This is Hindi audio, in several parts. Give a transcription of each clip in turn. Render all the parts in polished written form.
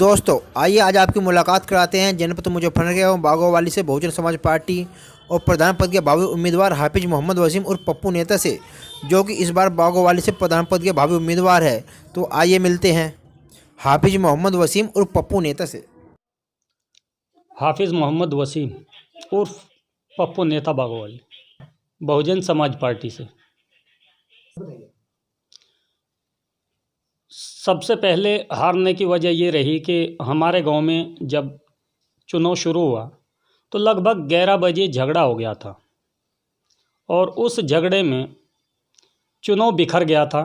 दोस्तों आइए आज आपकी मुलाकात कराते हैं जनपद मुजफ्फरनगर एवं बागोवाली से बहुजन समाज पार्टी और प्रधान पद के भावी उम्मीदवार हाफिज मोहम्मद वसीम और पप्पू नेता से, जो कि इस बार बागोवाली से प्रधान पद के भावी उम्मीदवार है। तो आइए मिलते हैं हाफिज मोहम्मद वसीम और पप्पू नेता से। हाफिज मोहम्मद वसीम उर्फ पप्पू नेता बागोवाली, बहुजन समाज पार्टी से। सबसे पहले हारने की वजह ये रही कि हमारे गांव में जब चुनाव शुरू हुआ तो लगभग 11 बजे झगड़ा हो गया था और उस झगड़े में चुनाव बिखर गया था।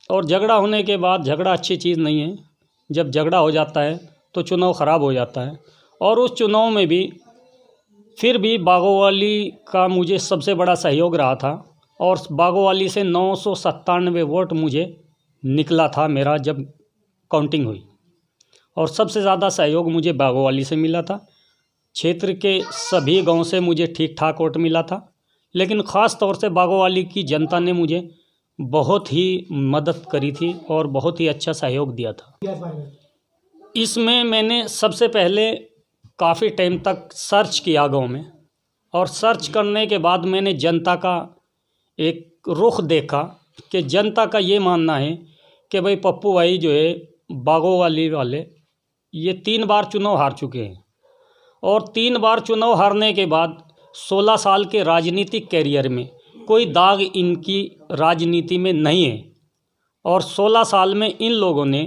और झगड़ा होने के बाद, झगड़ा अच्छी चीज़ नहीं है, जब झगड़ा हो जाता है तो चुनाव ख़राब हो जाता है। और उस चुनाव में भी फिर भी बागोवाली का मुझे सबसे बड़ा सहयोग रहा था और बागोवाली से 997 वोट मुझे निकला था मेरा जब काउंटिंग हुई। और सबसे ज़्यादा सहयोग मुझे बागोवाली से मिला था। क्षेत्र के सभी गांव से मुझे ठीक ठाक वोट मिला था, लेकिन ख़ास तौर से बागोवाली की जनता ने मुझे बहुत ही मदद करी थी और बहुत ही अच्छा सहयोग दिया था। इसमें मैंने सबसे पहले काफ़ी टाइम तक सर्च किया गांव में, और सर्च करने के बाद मैंने जनता का एक रुख देखा कि जनता का ये मानना है कि भाई पप्पू भाई जो है बागोवाली वाले ये 3 बार चुनाव हार चुके हैं, और 3 बार चुनाव हारने के बाद 16 साल के राजनीतिक कैरियर में कोई दाग इनकी राजनीति में नहीं है। और 16 साल में इन लोगों ने,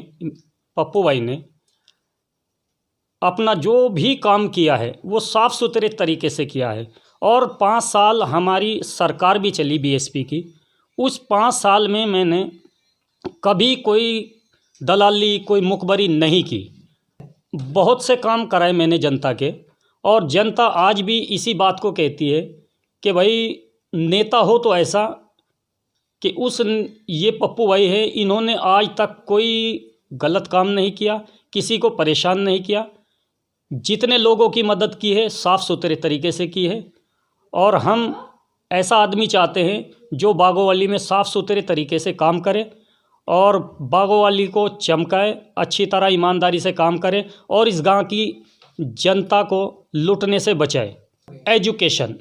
पप्पू भाई ने अपना जो भी काम किया है वो साफ़ सुथरे तरीके से किया है। और 5 साल हमारी सरकार भी चली बीएसपी की, उस 5 साल में मैंने कभी कोई दलाली, कोई मुखबरी नहीं की। बहुत से काम कराए मैंने जनता के, और जनता आज भी इसी बात को कहती है कि भाई नेता हो तो ऐसा कि ये पप्पू भाई है, इन्होंने आज तक कोई गलत काम नहीं किया, किसी को परेशान नहीं किया, जितने लोगों की मदद की है साफ़ सुथरे तरीके से की है। और हम ऐसा आदमी चाहते हैं जो बागोवाली में साफ़ सुथरे तरीके से काम करे और बागोवाली को चमकाए, अच्छी तरह ईमानदारी से काम करे और इस गांव की जनता को लूटने से बचाए। एजुकेशन,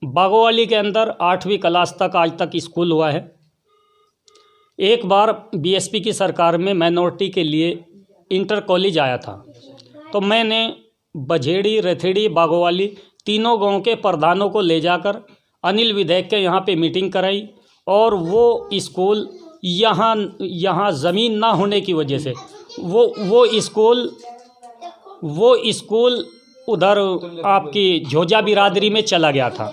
बागोवाली के अंदर 8वीं क्लास तक आज तक स्कूल हुआ है। एक बार बीएसपी की सरकार में माइनॉरिटी के लिए इंटर कॉलेज आया था, तो मैंने बझेड़ी, रथेड़ी, बागोवाली तीनों गांव के प्रधानों को ले जाकर अनिल विधायक के यहाँ पे मीटिंग कराई। और वो स्कूल यहाँ ज़मीन ना होने की वजह से वो स्कूल उधर आपकी झोजा बिरादरी में चला गया था,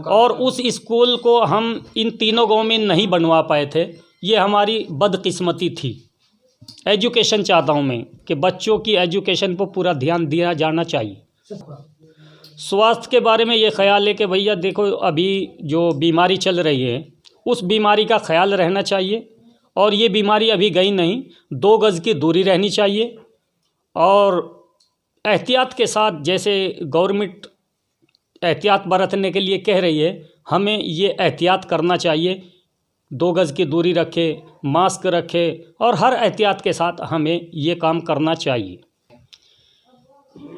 और उस स्कूल को हम इन तीनों गांव में नहीं बनवा पाए थे। ये हमारी बदकिस्मती थी। एजुकेशन चाहता हूँ मैं कि बच्चों की एजुकेशन पर पूरा ध्यान दिया जाना चाहिए। स्वास्थ्य के बारे में ये ख्याल है कि भैया देखो, अभी जो बीमारी चल रही है उस बीमारी का ख्याल रहना चाहिए, और ये बीमारी अभी गई नहीं। 2 गज़ की दूरी रहनी चाहिए, और एहतियात के साथ, जैसे गवर्नमेंट एहतियात बरतने के लिए कह रही है, हमें ये एहतियात करना चाहिए। 2 गज़ की दूरी रखे, मास्क रखे, और हर एहतियात के साथ हमें ये काम करना चाहिए।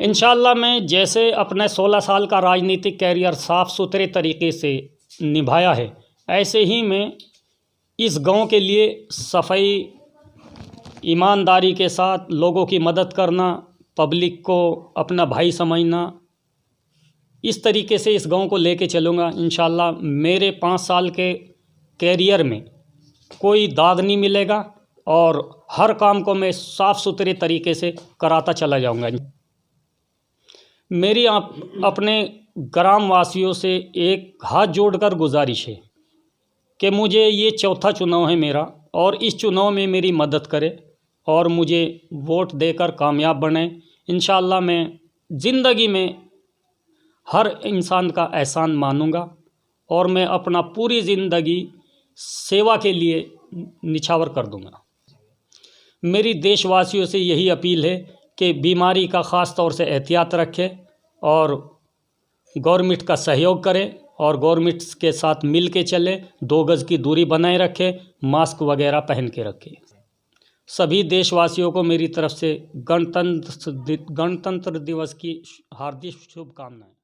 इंशाअल्लाह मैं जैसे अपने 16 साल का राजनीतिक कैरियर साफ़ सुथरे तरीके से निभाया है, ऐसे ही मैं इस गांव के लिए सफाई, ईमानदारी के साथ लोगों की मदद करना, पब्लिक को अपना भाई समझना, इस तरीके से इस गांव को लेके चलूँगा। इंशाअल्लाह मेरे 5 साल के कैरियर में कोई दाग नहीं मिलेगा, और हर काम को मैं साफ़ सुथरे तरीके से कराता चला जाऊँगा। मेरी अपने ग्राम वासियों से एक हाथ जोड़कर गुजारिश है कि मुझे ये 4था चुनाव है मेरा, और इस चुनाव में मेरी मदद करे और मुझे वोट देकर कामयाब बने। इंशाअल्लाह मैं ज़िंदगी में हर इंसान का एहसान मानूंगा, और मैं अपना पूरी ज़िंदगी सेवा के लिए निछावर कर दूंगा। मेरी देशवासियों से यही अपील है कि बीमारी का ख़ास तौर से एहतियात रखें और गवर्नमेंट का सहयोग करें, और गवर्नमेंट के साथ मिल के चले, 2 गज़ की दूरी बनाए रखें, मास्क वगैरह पहन के रखें। सभी देशवासियों को मेरी तरफ से गणतंत्र दिवस की हार्दिक शुभकामनाएं।